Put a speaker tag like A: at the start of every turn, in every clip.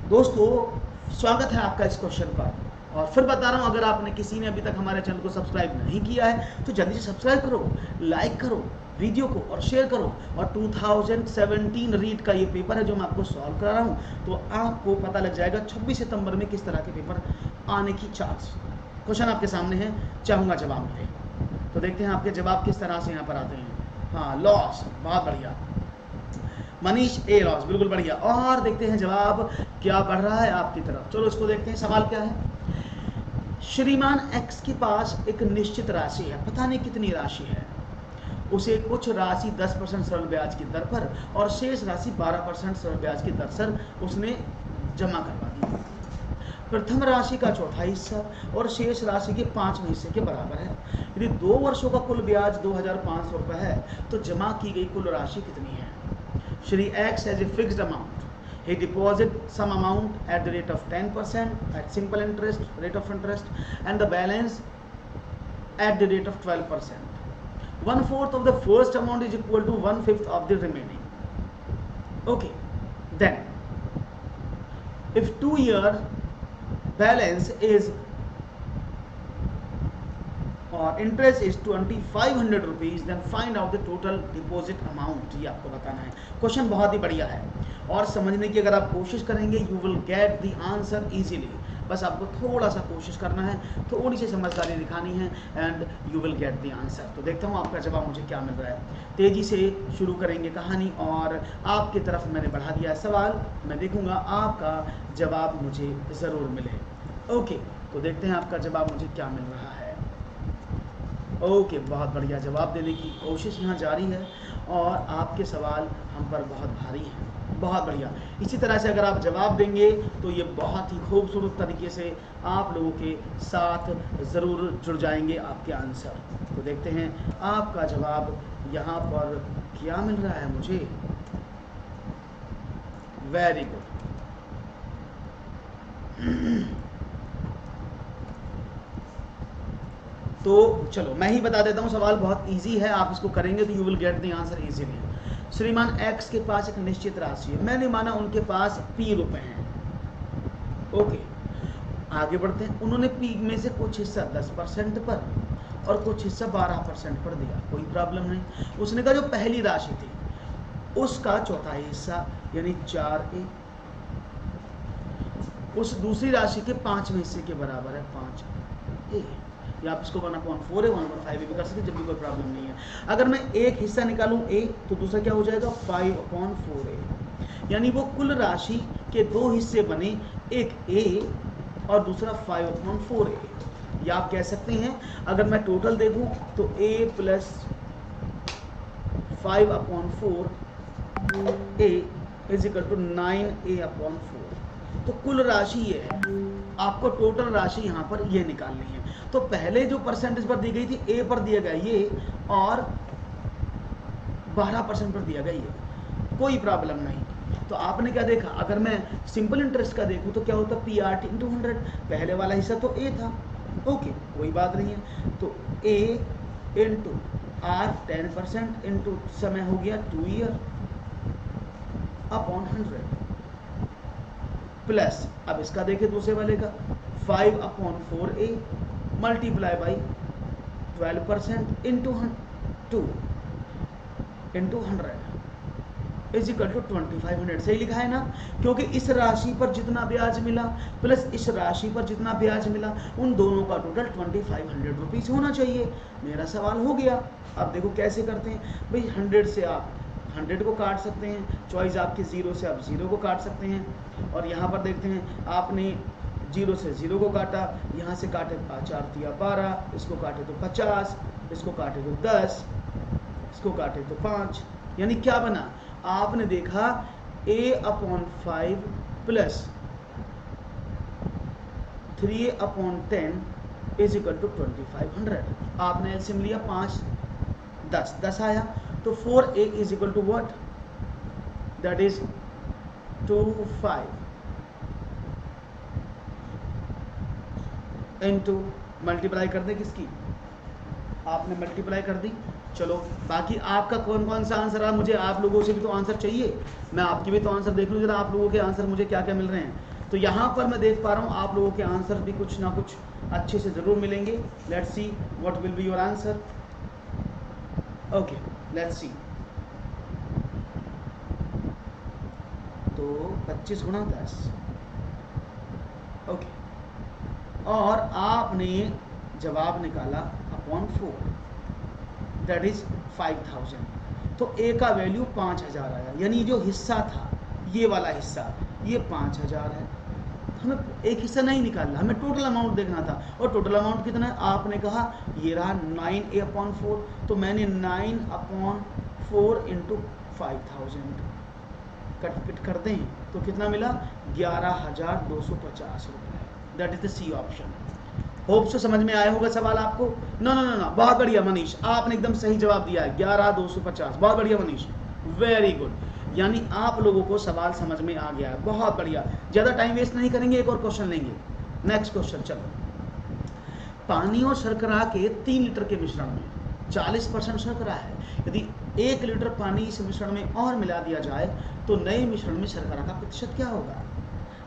A: दोस्तों स्वागत है आपका इस क्वेश्चन पर। और फिर बता रहा हूँ, अगर आपने किसी ने अभी तक हमारे चैनल को सब्सक्राइब नहीं किया है तो जल्दी से सब्सक्राइब करो, लाइक करो वीडियो को और शेयर करो। और 2017 रीट का ये पेपर है जो मैं आपको सॉल्व करा रहा हूँ, तो आपको पता लग जाएगा 26 सितंबर में किस तरह के पेपर आने की चांस। क्वेश्चन आपके सामने है, चाहूँगा जवाब मिले। तो देखते हैं आपके जवाब किस तरह से यहाँ पर आते हैं। हाँ, लॉस, बहुत बढ़िया। मनीष ए लॉस, बिल्कुल बढ़िया। और देखते हैं जवाब क्या बढ़ रहा है आपकी तरफ। चलो इसको देखते हैं, सवाल क्या है। श्रीमान एक्स के पास एक निश्चित राशि है, पता नहीं कितनी राशि है। उसे कुछ राशि 10% सरल ब्याज की दर पर और शेष राशि 12% सरल ब्याज की दर पर उसने जमा करवा दी। प्रथम राशि का चौथा हिस्सा और शेष राशि के 5वें हिस्से के बराबर है। यदि 2 वर्षों का कुल ब्याज 2500 रुपये है तो जमा की गई कुल राशि कितनी है। Shri X has a fixed amount. He deposits some amount at the rate of 10% at simple interest, rate of interest, and the balance at the rate of 12%. 1/4 of the first amount is equal to 1/5 of the remaining. Okay, then if 2-year balance is और interest is 2500 rupees, then find out the total deposit amount. ये आपको बताना है। Question बहुत ही बढ़िया है और समझने की अगर आप कोशिश करेंगे you will get the answer easily. बस आपको थोड़ा सा कोशिश करना है, थोड़ी सी समझदारी दिखानी है and you will get the answer. तो देखता हूँ आपका जवाब मुझे क्या मिल रहा है। तेजी से शुरू करेंगे कहानी और आपकी तरफ मैंने बढ़ा दिया है सवाल। मैं देखूंगा आपका जवाब मुझे ज़रूर मिले। ओके, तो देखते हैं आपका जवाब मुझे क्या मिल रहा है। ओके, बहुत बढ़िया। जवाब देने की कोशिश यहाँ जारी है और आपके सवाल हम पर बहुत भारी हैं। बहुत बढ़िया। इसी तरह से अगर आप जवाब देंगे तो ये बहुत ही खूबसूरत तरीके से आप लोगों के साथ ज़रूर जुड़ जाएंगे आपके आंसर। तो देखते हैं आपका जवाब यहाँ पर क्या मिल रहा है मुझे। Very good. तो चलो मैं ही बता देता हूँ, सवाल बहुत इजी है, आप इसको करेंगे तो you will get the answer easily. श्रीमान एक्स के पास एक निश्चित राशि है, मैंने माना उनके पास पी रुपए हैं। ओके, आगे बढ़ते हैं। उन्होंने पी में से कुछ हिस्सा 10% पर और कुछ हिस्सा 12% पर दिया, कोई प्रॉब्लम नहीं। उसने कहा जो पहली राशि थी उसका चौथा हिस्सा यानी 4A उस दूसरी राशि के 5वें हिस्से के बराबर है 5A। या आप इसको 1/4 है 1/5 भी कर सकते, जब भी कोई प्रॉब्लम नहीं है। अगर मैं एक हिस्सा निकालूं A तो दूसरा क्या हो जाएगा 5/4A। यानी वो कुल राशि के 2 हिस्से बने, एक A और दूसरा 5/4A। या आप कह सकते हैं अगर मैं टोटल देखूं तो A + 5/4A = 9A/4। तो कुल राशि ये है, आपको टोटल राशि यहाँ पर ये निकालनी है। तो पहले जो परसेंटेज पर दी गई थी ए पर दिया गया ये और 12% पर दिया गया ये, कोई प्रॉब्लम नहीं। तो आपने क्या देखा, अगर मैं सिंपल इंटरेस्ट का देखूं तो क्या होता PRT × 100, पहले वाला हिस्सा तो ए था। ओके, कोई बात नहीं है। तो A × R 10% इंटू समय हो गया 2 ईयर अपॉन 100 प्लस, अब इसका देखें दूसरे वाले का 5/4A multiply by 12% into 2 into 100 = 2500। सही लिखा है ना, क्योंकि इस राशि पर जितना ब्याज मिला प्लस इस राशि पर जितना ब्याज मिला उन दोनों का टोटल 2500 रुपीज़ होना चाहिए। मेरा सवाल हो गया। अब देखो कैसे करते हैं भाई, 100 से आप 100 को काट सकते हैं, चॉइस आपकी 0 से आप 0 को काट सकते हैं। और यहाँ पर देखते हैं आपने 0 से 0 को काटा, यहाँ से काटे 4 × 12, इसको काटे तो 50, इसको काटे तो 10, इसको काटे तो 5। यानी क्या बना, आपने देखा A/5 प्लस 3A/10 = 2500। आपने एलसीएम लिया 5 10 आया तो 4A = what, that is 25 into multiply कर दे किसकी, आपने मल्टीप्लाई कर दी। चलो बाकी आपका कौन कौन सा आंसर आ, मुझे आप लोगों से भी तो आंसर चाहिए, मैं आपकी भी तो आंसर देख लूँ जरा, आप लोगों के आंसर मुझे क्या क्या मिल रहे हैं। तो यहाँ पर मैं देख पा रहा हूँ आप लोगों के आंसर भी कुछ ना कुछ अच्छे से ज़रूर मिलेंगे। Let's see what will be your answer. Okay let's see. तो 25 गुणा 10, ओके, और आपने जवाब निकाला अपॉन 4, दैट इज 5000। तो ए का वैल्यू 5000 आया, यानी जो हिस्सा था ये वाला हिस्सा ये 5000 है। हमें एक हिस्सा नहीं निकालना, हमें टोटल अमाउंट देखना था। और टोटल अमाउंट कितना है आपने कहा, ये रहा 9a/4, तो मैंने 9/4 इंटू 5000 कट पिट कर दें तो कितना मिला 11,250 रुपये। That is the C option. Hope so समझ में आया होगा सवाल आपको। नो नो नो नो, बहुत बढ़िया मनीष, आपने एकदम सही जवाब दिया है 11,250। बहुत बढ़िया मनीष, वेरी गुड। यानी आप लोगों को सवाल समझ में आ गया है, बहुत बढ़िया। ज़्यादा टाइम वेस्ट नहीं करेंगे, एक और क्वेश्चन लेंगे। नेक्स्ट क्वेश्चन, चलो। पानी और शर्करा के 3 लीटर के मिश्रण में 40% शर्करा है। यदि 1 लीटर पानी इस मिश्रण में और मिला दिया जाए तो नए मिश्रण में शर्करा का प्रतिशत क्या होगा।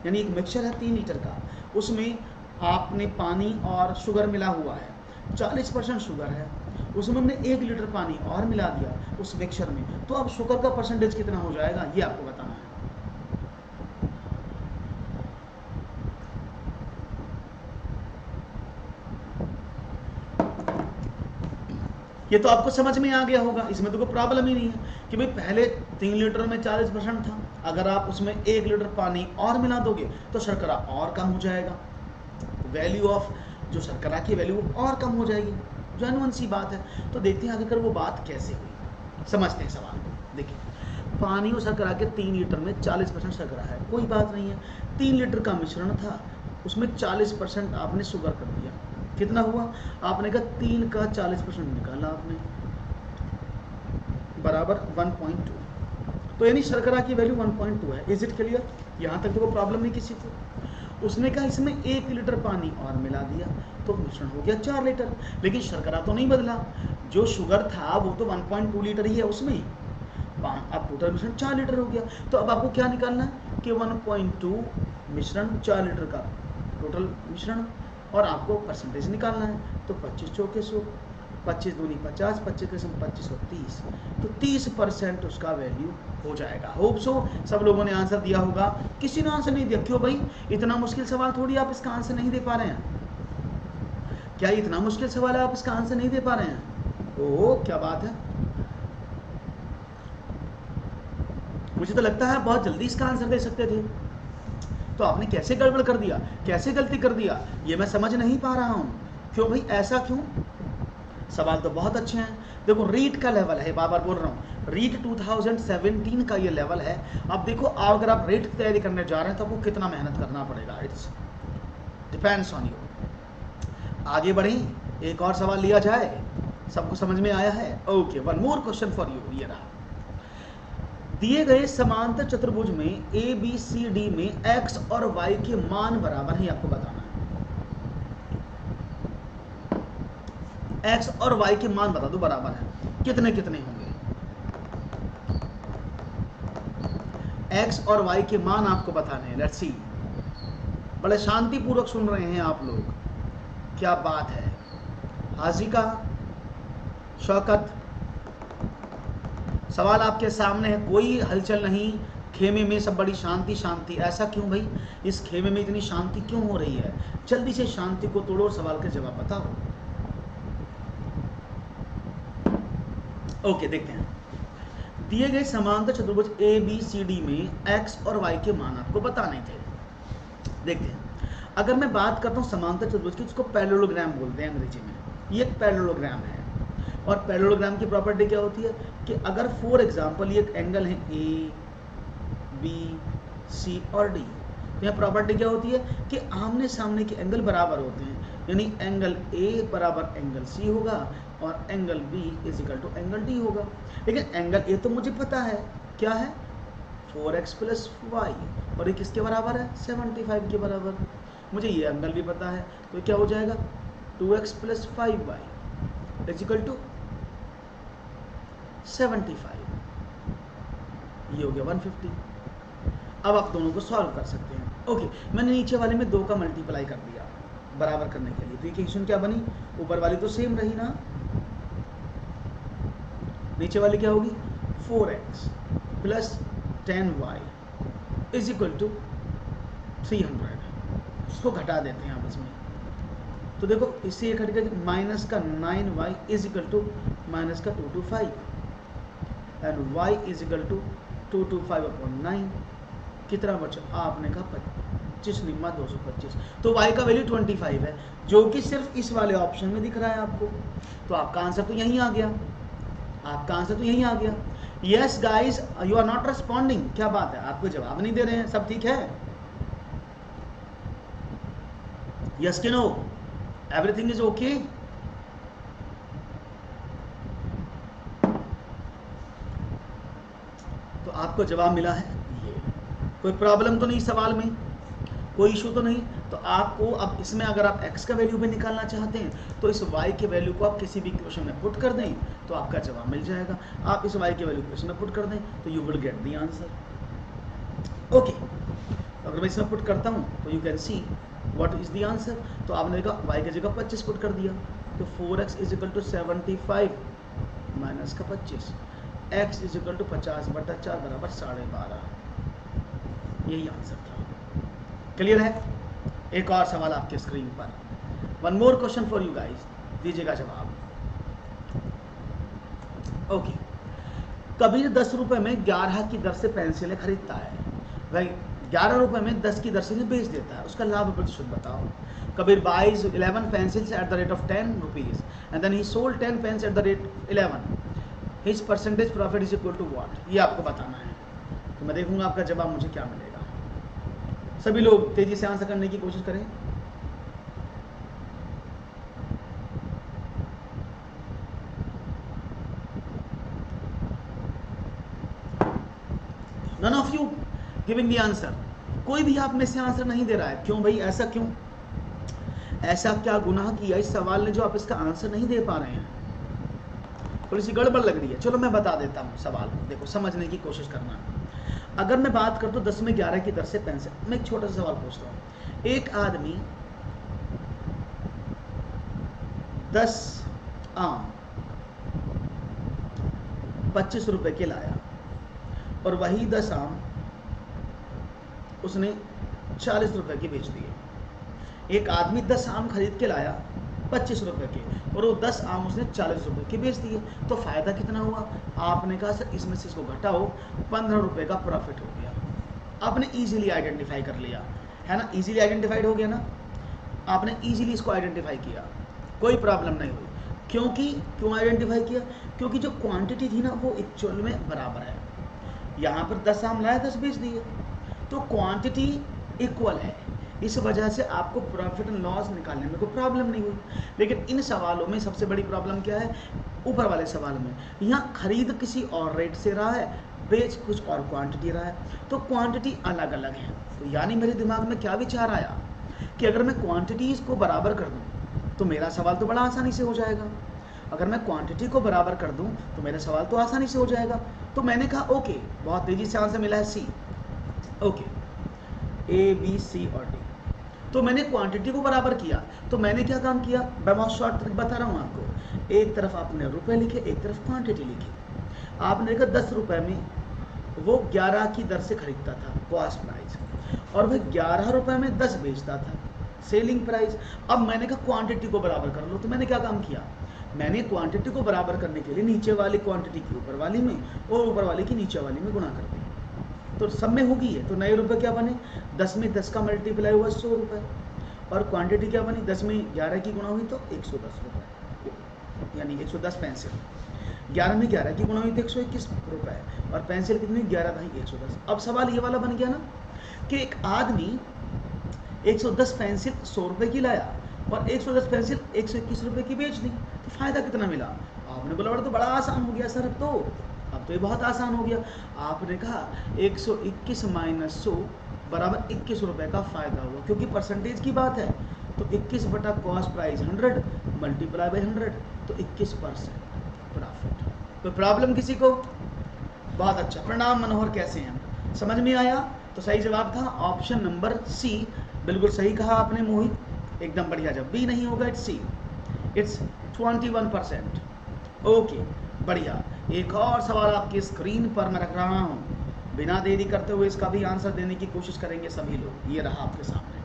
A: यानी एक मिक्सचर है 3 लीटर का, उसमें आपने पानी और शुगर मिला हुआ है, 40% शुगर है, उसमें हमने 1 लीटर पानी और मिला दिया उस मिक्सचर में, तो अब शुगर का परसेंटेज कितना हो जाएगा ये आपको बताना है। ये तो आपको समझ में आ गया होगा, इसमें तो कोई प्रॉब्लम ही नहीं है कि भाई पहले 3 लीटर में 40% था, अगर आप उसमें 1 लीटर पानी और मिला दोगे तो शर्करा और कम हो जाएगा, वैल्यू ऑफ जो शर्करा की वैल्यू और कम हो जाएगी। जेन्युइन सी बात है। तो देखते हैं आगे वो बात कैसे हुई, समझते हैं सवाल को। देखिए, पानी और शर्करा के 3 लीटर में 40% शर्करा है, कोई बात नहीं है। 3 लीटर का मिश्रण था, उसमें 40% आपने शुगर कर दिया, कितना हुआ आपने कहा 3 का 40% निकाला आपने, बराबर 1.2। तो यानी शर्करा की वैल्यू 1.2 है। Is it clear? यहाँ तक तो कोई प्रॉब्लम नहीं किसी को। उसने कहा इसमें 1 लीटर पानी और मिला दिया तो मिश्रण हो गया 4 लीटर, लेकिन शर्करा तो नहीं बदला, जो शुगर था वो तो 1.2 लीटर ही है उसमें, अब टोटल मिश्रण 4 लीटर हो गया। तो अब आपको क्या निकालना है कि 1.2 मिश्रण 4 लीटर का टोटल मिश्रण, और आपको परसेंटेज निकालना है। तो 25 चौके 100, 25 दूनी 50, 25 के 25 और 30, तो 30% उसका वैल्यू हो जाएगा। होप सो सब लोगों ने आंसर दिया होगा। किसी ने आंसर नहीं दिया, क्यों भाई? इतना मुश्किल सवाल थोड़ी आप इसका आंसर नहीं दे पा रहे हैं। क्या इतना मुश्किल सवाल है आप इसका आंसर नहीं दे पा रहे हैं? ओह क्या बात है, मुझे तो लगता है बहुत जल्दी इसका आंसर दे सकते थे। तो आपने कैसे गड़बड़ कर दिया, कैसे गलती कर दिया, ये मैं समझ नहीं पा रहा हूँ। क्यों भाई, ऐसा क्यों? सवाल तो बहुत अच्छे हैं। देखो रीट का लेवल है, बार बार बोल रहा हूँ, रीट 2017 का ये लेवल है। अब देखो अगर आप रीट की तैयारी करने जा रहे हैं तो आपको कितना मेहनत करना पड़ेगा, इट्स डिपेंड्स ऑन यू। आगे बढ़ें, एक और सवाल लिया जाए। सबको समझ में आया है? Okay, one more question for you. ये रहा, दिए गए समांतर चतुर्भुज में ए बी सी डी में एक्स और वाई के मान बराबर है, आपको बताना है। एक्स और वाई के मान बता दो बराबर है, कितने कितने होंगे। एक्स और वाई के मान आपको बताने हैं। लेट्स सी, बड़े शांति पूर्वक सुन रहे हैं आप लोग, क्या बात है। हाजिका, शौकत, सवाल आपके सामने है, कोई हलचल नहीं, खेमे में सब बड़ी शांति शांति। ऐसा क्यों भाई, इस खेमे में इतनी शांति क्यों हो रही है? जल्दी से शांति को तोड़ो और सवाल के जवाब बताओ। ओके, देखते हैं। दिए गए समांतर चतुर्भुज ए बी सी डी में एक्स और वाई के मान आपको बताने थे। देखते हैं, अगर मैं बात करता हूँ समांतर चतुर्भुज की, उसको पैरेललोग्राम बोलते हैं अंग्रेजी में। ये एक पैरेललोग्राम है, और पैरेललोग्राम की प्रॉपर्टी क्या होती है कि अगर फॉर एग्जांपल ये एक एंगल है ए बी सी और डी, तो यहाँ प्रॉपर्टी क्या होती है कि आमने सामने के एंगल बराबर होते हैं, यानी एंगल ए बराबर एंगल सी होगा और angle B is equal to angle D होगा। लेकिन एंगल ए तो मुझे पता है क्या है, 4x प्लस वाई, और ये किसके बराबर है, 75 के बराबर। मुझे ये एंगल भी पता है, तो क्या हो जाएगा 2x plus 5y is equal to 75, ये हो गया 150। अब आप दोनों को सॉल्व कर सकते हैं। ओके, मैंने नीचे वाले में 2 का मल्टीप्लाई कर दिया बराबर करने के लिए, तो इक्वेशन क्या बनी, ऊपर वाली तो सेम रही ना, नीचे वाली क्या होगी 4x plus 10y is equal to 300। इसको घटा देते हैं आप इसमें, तो देखो इससे एक हट गया माइनस का 9y is equal to minus का 225 and y is equal to 225/9। कितना बचा, आपने कहा 25 निम्मा 225, तो y का वैल्यू 25 है, जो कि सिर्फ इस वाले ऑप्शन में दिख रहा है आपको, तो आपका आंसर तो यहीं आ गया, आपका आंसर तो यहीं आ गया। Yes guys, you are not responding, क्या बात है, आपको जवाब नहीं दे रहे हैं, सब ठीक है, यस कि नो, एवरीथिंग इज ओके। तो आपको जवाब मिला है ये, कोई प्रॉब्लम तो नहीं सवाल में, कोई इशू तो नहीं। तो आपको अब इसमें अगर आप x का वैल्यू भी निकालना चाहते हैं तो इस y के वैल्यू को आप किसी भी इक्वेशन में पुट कर दें तो आपका जवाब मिल जाएगा। आप इस y के वैल्यू इक्वेशन में पुट कर दें तो you will get the answer. Okay, अगर मैं इसमें पुट करता हूँ तो you can see what is the answer. तो आपने देखा y की जगह 25 पुट कर दिया, तो 4x is equal to 75 minus का 25, x इज इक्वल टू 50/4 बराबर 12.5, यही आंसर था। क्लियर है? एक और सवाल आपके स्क्रीन पर, one more question for you guys, दीजिएगा जवाब। ओके, कबीर 10 रुपए में 11 की दर से पेंसिलें खरीदता है, वह 11 रुपए में 10 की दर से बेच देता है, उसका लाभ प्रतिशत बताओ। Kabir buys 11 pencils at the rate of 10 rupees and then he sold 10 pens at the rate 11, his percentage profit is equal to what? ये आपको बताना है, तो मैं देखूंगा आपका जवाब मुझे क्या मिलेगा। सभी लोग तेजी से आंसर करने की कोशिश करें। None of you giving the answer, कोई भी आप में से आंसर नहीं दे रहा है, क्यों भाई, ऐसा क्यों, ऐसा क्या गुनाह किया इस सवाल ने जो आप इसका आंसर नहीं दे पा रहे हैं, थोड़ी सी गड़बड़ लग रही है। चलो मैं बता देता हूँ सवाल, देखो समझने की कोशिश करना। अगर मैं बात करता हूँ 10 में 11 की दर से पेंसिल, मैं एक छोटा सा सवाल पूछता हूँ, एक आदमी 10 आम 25 रुपए के लाया और वही 10 आम उसने 40 रुपए के बेच दिए। एक आदमी 10 आम खरीद के लाया 25 रुपए के और वो 10 आम उसने 40 रुपए के बेच दिए, तो फायदा कितना हुआ? आपने कहा सर इसमें से इसको घटाओ, 15 रुपए का प्रॉफिट हो गया। आपने इजीली आइडेंटिफाई कर लिया है ना, इजीली आइडेंटिफाइड हो गया ना, आपने इजीली इसको आइडेंटिफाई किया, कोई प्रॉब्लम नहीं हुई। क्यों आइडेंटिफाई किया? क्योंकि जो क्वांटिटी थी ना वो एक्चुअल में बराबर है, यहाँ पर 10 आम लाया 10 बेच दिए, तो क्वांटिटी इक्वल है, इस वजह से आपको प्रॉफिट एंड लॉस निकालने में कोई प्रॉब्लम नहीं हुई। लेकिन इन सवालों में सबसे बड़ी प्रॉब्लम क्या है? ऊपर वाले सवाल में यहाँ खरीद किसी और रेट से रहा है, बेच कुछ और क्वांटिटी रहा है, तो क्वांटिटी अलग अलग है। तो यानी मेरे दिमाग में क्या विचार आया कि अगर मैं क्वांटिटीज़ को बराबर कर दूँ तो मेरा सवाल तो बड़ा आसानी से हो जाएगा, अगर मैं क्वांटिटी को बराबर कर दूँ तो मेरा सवाल तो आसानी से हो जाएगा। तो मैंने कहा ओके, बहुत तेज़ी से आंसर मिला है सी, ओके ए बी सी और डी। तो मैंने क्वांटिटी को बराबर किया, तो मैंने क्या काम किया, मैं बहुत शॉर्ट ट्रिक बता रहा हूँ आपको। एक तरफ आपने रुपए लिखे, एक तरफ क्वांटिटी लिखी। आपने देखा 10 रुपए में वो 11 की दर से खरीदता था, कॉस्ट प्राइस, और वह 11 रुपए में 10 बेचता था, सेलिंग प्राइस। अब मैंने कहा क्वांटिटी को बराबर कर लो, तो मैंने क्या काम किया, मैंने क्वांटिटी को बराबर करने के लिए नीचे वाली क्वांटिटी की ऊपर वाली में और ऊपर वाली की नीचे वाली में गुणा कर दी, तो सब में होगी ये। तो नए रुपए क्या बने, 10 में 10 का मल्टीप्लाई हुआ 100 रुपये, और क्वांटिटी क्या बनी, 10 में 11 की गुणा हुई तो 110 रुपये, यानी 110 पेंसिल। 11 में 11 की गुणा हुई तो 121 रुपये, और पेंसिल कितनी, 11 दही 110। अब सवाल ये वाला बन गया ना कि एक आदमी 110 पेंसिल 100 रुपये की लाया और 110 पेंसिल 121 रुपये की बेच दी, तो फायदा कितना मिला? आपने बोला तो बड़ा आसान हो गया सर, अब तो ये बहुत आसान हो गया। आपने कहा 121 माइनस 100 बराबर 21 रुपये का फायदा हुआ, क्योंकि परसेंटेज की बात है, तो 21 बटा कॉस्ट प्राइस 100 मल्टीप्लाई बाई 100, तो 21% प्रॉफिट। कोई प्रॉब्लम किसी को? बहुत अच्छा, प्रणाम मनोहर, कैसे हैं? समझ में आया? तो सही जवाब था ऑप्शन नंबर सी। बिल्कुल सही कहा आपने मोहित, एकदम बढ़िया। जब बी नहीं होगा इट्स सी, इट्स 21%। ओके बढ़िया। एक और सवाल आपकी स्क्रीन पर मैं रख रहा हूँ, बिना देरी करते हुए इसका भी आंसर देने की कोशिश करेंगे सभी लोग। ये रहा आपके सामने,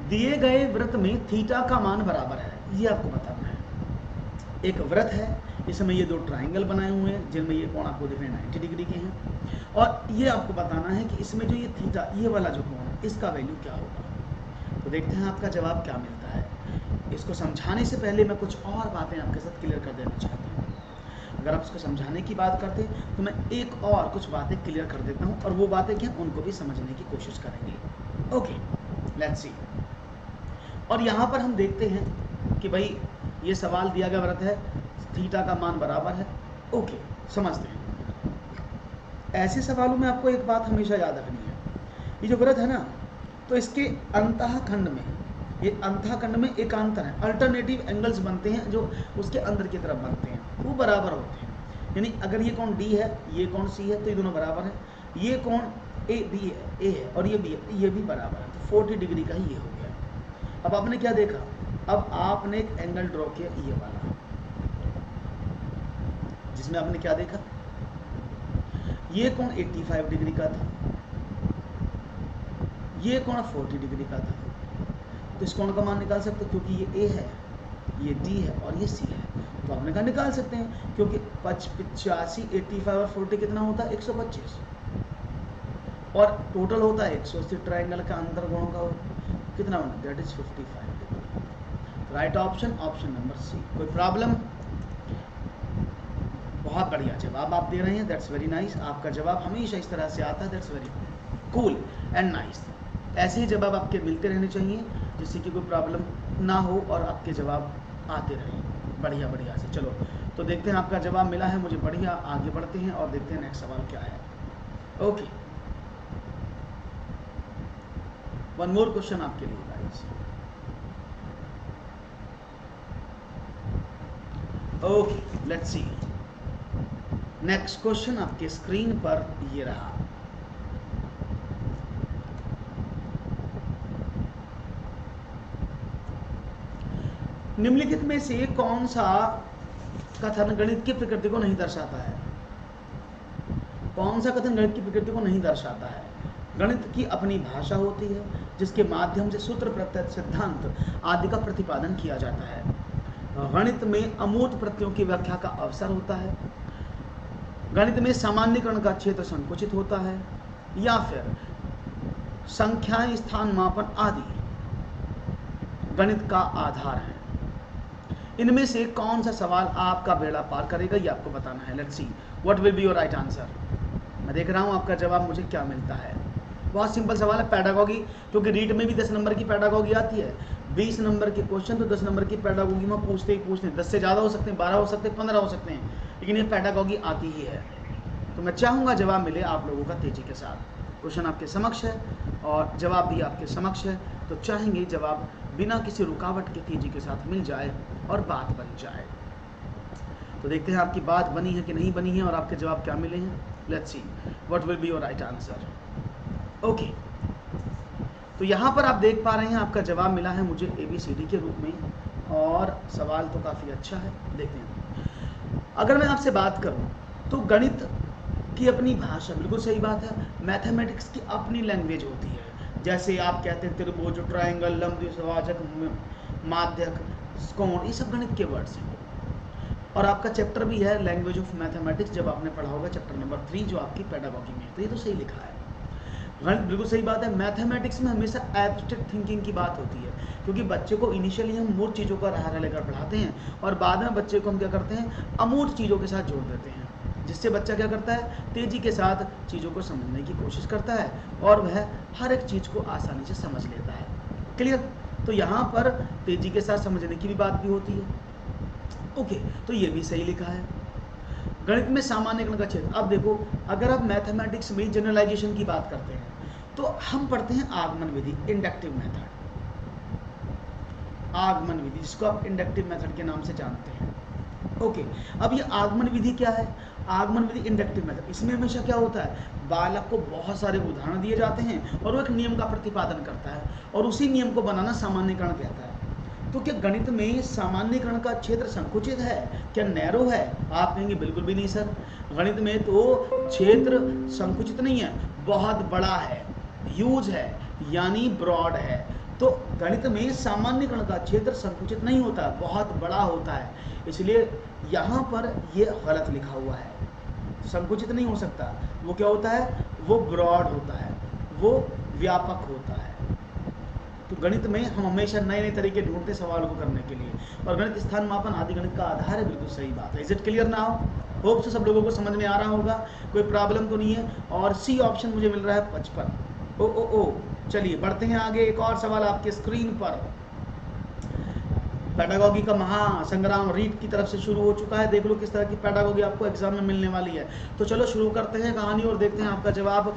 A: दिए गए वृत्त में थीटा का मान बराबर है, ये आपको बताना है। एक वृत्त है, इसमें ये दो ट्राइंगल बनाए हुए हैं जिनमें ये कोण आपको दिख रहे हैं 90 डिग्री के हैं, और ये आपको बताना है कि इसमें जो ये थीटा, ये वाला जो कोण है, इसका वैल्यू क्या होगा। तो देखते हैं आपका जवाब क्या मिलता है। इसको समझाने से पहले मैं कुछ और बातें आपके साथ क्लियर कर देना चाहता हूँ। अगर आप इसको समझाने की बात करते हैं तो मैं एक और कुछ बातें क्लियर कर देता हूँ, और वो बातें क्या, उनको भी समझने की कोशिश करेंगे। Okay let's see. और यहाँ पर हम देखते हैं कि भाई ये सवाल दिया गया वृत्त है, थीटा का मान बराबर है। ओके समझते हैं। ऐसे सवालों में आपको एक बात हमेशा याद रखनी है, ये जो वृत्त है ना, तो इसके अंतःखंड में, ये अंतःखंड में एकांतर है, अल्टरनेटिव एंगल्स बनते हैं जो उसके अंदर की तरफ बनते हैं, वो बराबर होते हैं। यानी अगर ये कोण डी है, ये कोण सी है, तो ये दोनों बराबर है। ये कोण ए बी है, ए है, और ये बी है, ये भी बराबर है। तो 40 डिग्री का ही ये हो गया। अब आपने क्या देखा, अब आपने एक एंगल ड्रॉ किया ये वाला, जिसमें आपने क्या देखा, ये कोण 85 डिग्री का था, ये कोण 40 डिग्री का था। तो इस कोण का मान निकाल सकते हो, क्योंकि ये ए है, ये डी है और ये सी है, तो आपने कहा निकाल सकते हैं, क्योंकि 85, 85 और 40 कितना होता है 125, और टोटल होता है 180 ट्राइंगल का अंतर कोणों का कितना होना, that is 55 degree. Right option, option number C. कोई प्रॉब्लम? बहुत बढ़िया जवाब आप दे रहे हैं, दैट्स वेरी नाइस। आपका जवाब हमेशा इस तरह से आता है, that's very cool and nice. ऐसे ही जवाब आपके मिलते रहने चाहिए, जिससे कि कोई प्रॉब्लम ना हो और आपके जवाब आते रहें बढ़िया बढ़िया से। चलो तो देखते हैं आपका जवाब मिला है मुझे, बढ़िया। आगे बढ़ते हैं और देखते हैं नेक्स्ट सवाल क्या है। ओके, वन मोर क्वेश्चन आपके लिए guys. Okay let's see. Next question आपके स्क्रीन पर ये रहा। निम्नलिखित में से कौन सा कथन गणित की प्रकृति को नहीं दर्शाता है? कौन सा कथन गणित की प्रकृति को नहीं दर्शाता है? गणित की अपनी भाषा होती है, जिसके माध्यम से सूत्र, प्रत्यय, सिद्धांत आदि का प्रतिपादन किया जाता है। गणित में अमूर्त प्रत्ययों की व्याख्या का अवसर होता है। गणित में सामान्यकरण का क्षेत्र संकुचित होता है, या फिर संख्याएं, स्थान मापन आदि गणित का आधार है। इनमें से कौन सा सवाल आपका बेड़ा पार करेगा, ये आपको बताना है। Let's see what will be your right answer. मैं देख रहा हूं आपका जवाब मुझे क्या मिलता है। बहुत सिंपल सवाल है, पैडागोगी, क्योंकि रीट में भी 10 नंबर की पैडागोगी आती है। 20 नंबर के क्वेश्चन तो 10 नंबर की पैडागोगी में पूछते ही पूछते हैं। 10 से ज़्यादा हो सकते हैं, 12 हो सकते हैं, 15 हो सकते हैं, लेकिन ये पैडागोगी आती ही है। तो मैं चाहूँगा जवाब मिले आप लोगों का तेज़ी के साथ। क्वेश्चन आपके समक्ष है और जवाब भी आपके समक्ष है, तो चाहेंगे जवाब बिना किसी रुकावट के तेज़ी के साथ मिल जाए और बात बन जाए। तो देखते हैं आपकी बात बनी है कि नहीं बनी है और आपके जवाब क्या मिले हैं। Let's see what will be your right answer. Okay, तो यहाँ पर आप देख पा रहे हैं आपका जवाब मिला है मुझे ABCD के रूप में, और सवाल तो काफ़ी अच्छा है। देखते हैं, अगर मैं आपसे बात करूँ तो गणित की अपनी भाषा, बिल्कुल सही बात है। मैथमेटिक्स की अपनी लैंग्वेज होती है, जैसे आप कहते हैं त्रिभुज, ट्रायंगल, लंब द्विभाजक, माध्यक, कोण, ये सब गणित के वर्ड्स हैं। और आपका चैप्टर भी है लैंग्वेज ऑफ मैथमेटिक्स, जब आपने पढ़ा होगा चैप्टर नंबर 3 जो आपकी पेडागॉजी में है। तो ये तो सही लिखा है, गणित बिल्कुल सही बात है। मैथमेटिक्स में हमेशा एब्स्ट्रैक्ट थिंकिंग की बात होती है, क्योंकि बच्चे को इनिशियली हम मूर्त चीज़ों का सहारा लेकर पढ़ाते हैं, और बाद में बच्चे को हम क्या करते हैं, अमूर्त चीज़ों के साथ जोड़ देते हैं, जिससे बच्चा क्या करता है, तेज़ी के साथ चीज़ों को समझने की कोशिश करता है और वह हर एक चीज़ को आसानी से समझ लेता है। क्लियर? तो यहाँ पर तेज़ी के साथ समझने की भी बात भी होती है। ओके, तो ये भी सही लिखा है। गणित में सामान्यकरण का क्षेत्र, अब देखो, अगर आप मैथमेटिक्स में जनरलाइजेशन की बात करते हैं तो हम पढ़ते हैं आगमन विधि, इंडक्टिव मेथड, आगमन विधि, जिसको आप इंडक्टिव मेथड के नाम से जानते हैं। ओके, अब ये आगमन विधि क्या है? आगमन विधि इंडक्टिव मेथड, इसमें हमेशा क्या होता है, बालक को बहुत सारे उदाहरण दिए जाते हैं और वो एक नियम का प्रतिपादन करता है और उसी नियम को बनाना सामान्यकरण कहता है। तो क्या गणित में सामान्यकरण का क्षेत्र संकुचित है, क्या नैरो है? आप कहेंगे बिल्कुल भी नहीं सर, गणित में तो क्षेत्र संकुचित नहीं है, बहुत बड़ा है, ह्यूज है, यानी ब्रॉड है। तो गणित में सामान्यकरण का क्षेत्र संकुचित नहीं होता, बहुत बड़ा होता है, इसलिए यहाँ पर ये गलत लिखा हुआ है, संकुचित नहीं हो सकता। वो क्या होता है? वो ब्रॉड होता है, वो व्यापक होता है। तो गणित में हम हमेशा नए नए तरीके ढूंढते सवालों को करने के लिए, और गणित स्थान मापन आदि गणित का आधार है। बिल्कुल सही बात है। Is it clear now? Hope से सब लोगों को समझ में आ रहा होगा, कोई प्रॉब्लम तो नहीं है। और सी ऑप्शन मुझे मिल रहा है 55। ओ चलिए बढ़ते हैं आगे। एक और सवाल आपके स्क्रीन पर। पेडागॉजी का महासंग्राम रीट की तरफ से शुरू हो चुका है। देख लो किस तरह की पेडागॉजी आपको एग्जाम में मिलने वाली है। तो चलो शुरू करते हैं कहानी और देखते हैं आपका जवाब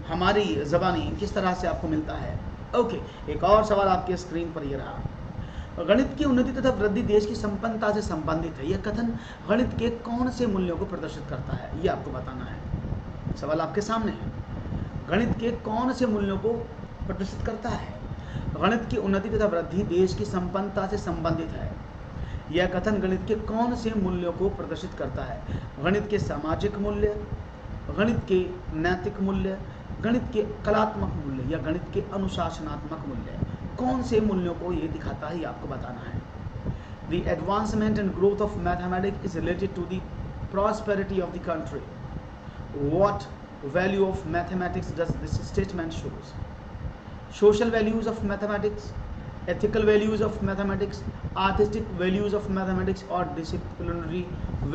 A: हमारी ज़बानी किस तरह से आपको मिलता है। ओके, एक और सवाल आपके स्क्रीन पर ये रहा। गणित की उन्नति तथा वृद्धि देश की संपन्नता से संबंधित है। यह कथन गणित के कौन से मूल्यों को प्रदर्शित करता है, ये आपको बताना है। सवाल आपके सामने है, गणित के कौन से मूल्यों को प्रदर्शित करता है? गणित की उन्नति तथा वृद्धि देश की संपन्नता से संबंधित है। यह कथन गणित के कौन से मूल्यों को प्रदर्शित करता है? गणित के सामाजिक मूल्य, गणित के नैतिक मूल्य, गणित के कलात्मक मूल्य या गणित के अनुशासनात्मक मूल्य। कौन से मूल्यों को ये दिखाता है, ये आपको बताना है। The advancement and growth of mathematics is related to the prosperity of the country. What value of mathematics does this statement shows? Social values of mathematics, ethical values of mathematics, artistic values of mathematics और disciplinary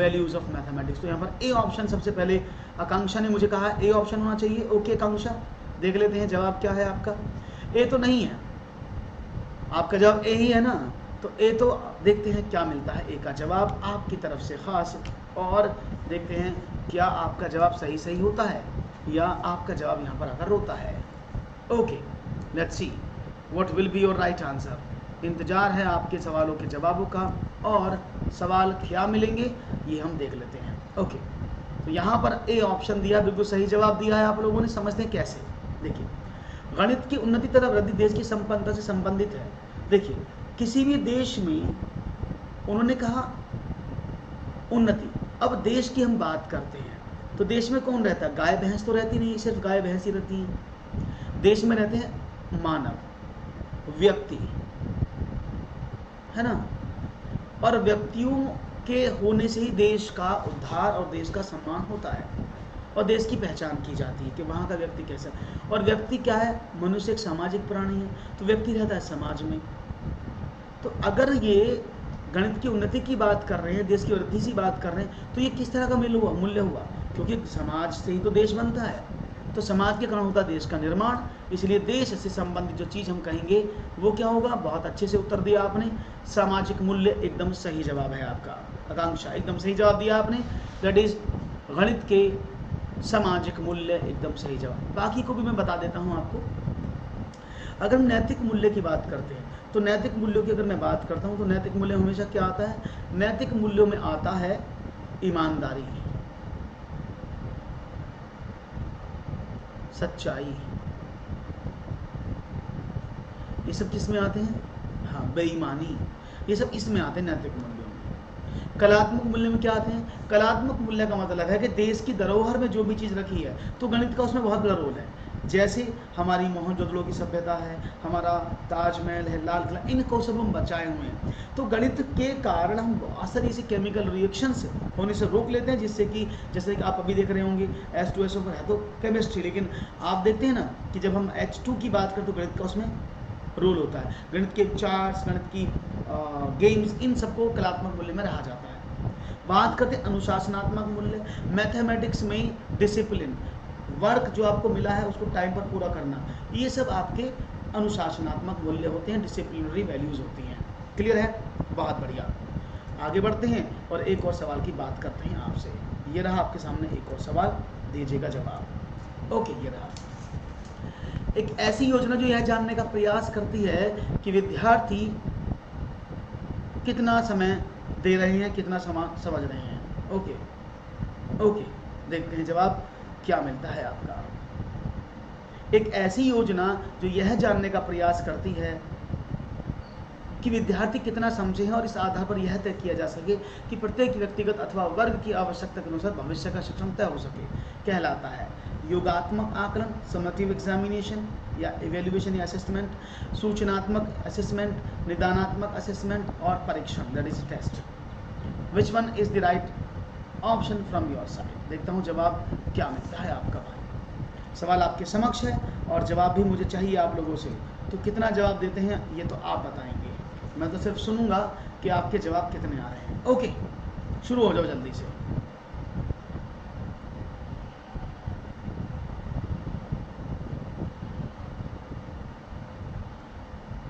A: values of mathematics। तो यहाँ पर A option सबसे पहले आकांक्षा ने मुझे कहा A option होना चाहिए। ओके आकांक्षा, देख लेते हैं जवाब क्या है आपका। ए तो नहीं है, आपका जवाब ए ही है ना, तो ए तो देखते हैं क्या मिलता है। ए का जवाब आपकी तरफ से खास, और देखते हैं क्या आपका जवाब सही होता है या आपका जवाब यहाँ पर आकर रोता है। Okay, let's see what will be your right answer. इंतजार है आपके सवालों के जवाबों का, और सवाल क्या मिलेंगे ये हम देख लेते हैं। ओके, तो यहाँ पर ए ऑप्शन दिया, बिल्कुल सही जवाब दिया है आप लोगों ने। समझते हैं कैसे। देखिए, गणित की उन्नति तथा वृद्धि देश की संपन्नता से संबंधित है। देखिए, किसी भी देश में उन्होंने कहा उन्नति, अब देश की हम बात करते हैं तो देश में कौन रहता है? गाय भैंस तो रहती नहीं, सिर्फ गाय भैंस ही रहती है। देश में रहते हैं मानव, व्यक्ति, है ना, और व्यक्तियों के होने से ही देश का उद्धार और देश का सम्मान होता है और देश की पहचान की जाती है कि वहाँ का व्यक्ति कैसा। और व्यक्ति क्या है? मनुष्य एक सामाजिक प्राणी है, तो व्यक्ति रहता है समाज में। तो अगर ये गणित की उन्नति की बात कर रहे हैं, देश की वृद्धि की बात कर रहे हैं, तो ये किस तरह का मूल्य हुआ? क्योंकि समाज से ही तो देश बनता है, तो समाज के कारण होता है देश का निर्माण। इसलिए देश से संबंधित जो चीज़ हम कहेंगे वो क्या होगा? बहुत अच्छे से उत्तर दिया आपने, सामाजिक मूल्य एकदम सही जवाब है आपका। आकांक्षा एकदम सही जवाब दिया आपने, दैट इज गणित के सामाजिक मूल्य एकदम सही जवाब। बाकी को भी मैं बता देता हूँ आपको। अगर हम नैतिक मूल्य की बात करते हैं तो नैतिक मूल्यों की अगर मैं बात करता हूँ तो नैतिक मूल्य हमेशा क्या आता है? नैतिक मूल्यों में आता है ईमानदारी, सच्चाई, ये सब किस में आते हैं? हाँ, बेईमानी, ये सब इसमें आते हैं नैतिक मूल्यों में। कलात्मक मूल्य में क्या आते हैं? कलात्मक मूल्य का मतलब है कि देश की धरोहर में जो भी चीज़ रखी है, तो गणित का उसमें बहुत बड़ा रोल है। जैसे हमारी मोहनजोदड़ो की सभ्यता है, हमारा ताजमहल है, लाल किला, इनको सब हम बचाए हुए हैं। तो गणित के कारण हम बहुत सारी ऐसी केमिकल रिएक्शंस होने से रोक लेते हैं, जिससे कि जैसे कि आप अभी देख रहे होंगे H2SO पर है तो केमिस्ट्री, लेकिन आप देखते हैं ना कि जब हम H2 की बात करें तो गणित का उसमें रोल होता है। गणित के चार्ट्स, गणित की गेम्स, इन सबको कलात्मक मूल्य में रहा जाता है। बात करते हैं अनुशासनात्मक मूल्य। मैथमेटिक्स में डिसिप्लिन, वर्क जो आपको मिला है उसको टाइम पर पूरा करना, ये सब आपके अनुशासनात्मक मूल्य होते हैं, डिसिप्लिनरी वैल्यूज होती हैं। क्लियर है? बहुत बढ़िया। आगे बढ़ते हैं और एक और सवाल की बात करते हैं आपसे। ये रहा आपके सामने एक और सवाल, दीजिएगा जवाब। ओके, ये रहा एक ऐसी योजना जो यह जानने का प्रयास करती है कि विद्यार्थी कितना समय दे रहे हैं, कितना समय समझ रहे हैं। ओके, देखते हैं जवाब। क्या मिलता है आपका। एक ऐसी योजना जो यह जानने का प्रयास करती है कि विद्यार्थी कितना समझे हैं और इस आधार पर यह तय किया जा सके कि प्रत्येक व्यक्तिगत अथवा वर्ग की आवश्यकता के अनुसार भविष्य का शिक्षण तय हो सके, कहलाता है योगात्मक आकलन, समटिव एग्जामिनेशन या इवेल्युएशन या असेसमेंट, सूचनात्मक असेसमेंट, निदानात्मक असेसमेंट और परीक्षण that is test. Which one is the right option from your side. देखता हूँ जवाब क्या मिलता है आपका भाई। सवाल आपके समक्ष है और जवाब भी मुझे चाहिए आप लोगों से, तो कितना जवाब देते हैं ये तो आप बताएंगे, मैं तो सिर्फ सुनूंगा कि आपके जवाब कितने आ रहे हैं। ओके, शुरू हो जाओ जल्दी से।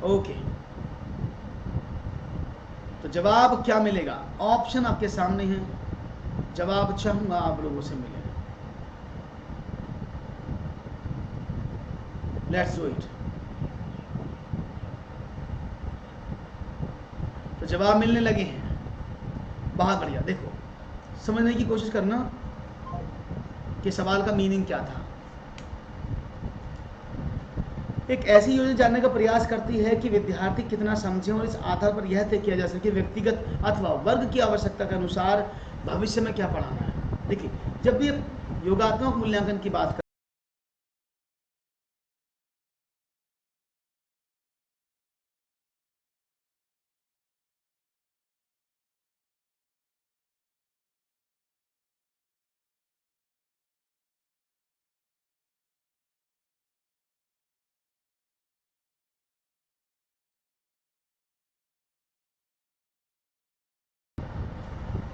A: ओके, तो जवाब क्या मिलेगा, ऑप्शन आपके सामने है, जवाब चाहूंगा आप लोगों से मिले। Let's do it. तो जवाब मिलने लगे हैं, बहुत बढ़िया। देखो, समझने की कोशिश करना कि सवाल का मीनिंग क्या था। एक ऐसी योजना जानने का प्रयास करती है कि विद्यार्थी कितना समझे और इस आधार पर यह तय किया जा सके व्यक्तिगत अथवा वर्ग की आवश्यकता के अनुसार भविष्य में क्या पढ़ाना है। देखिए, जब भी योगात्मक मूल्यांकन की बात कर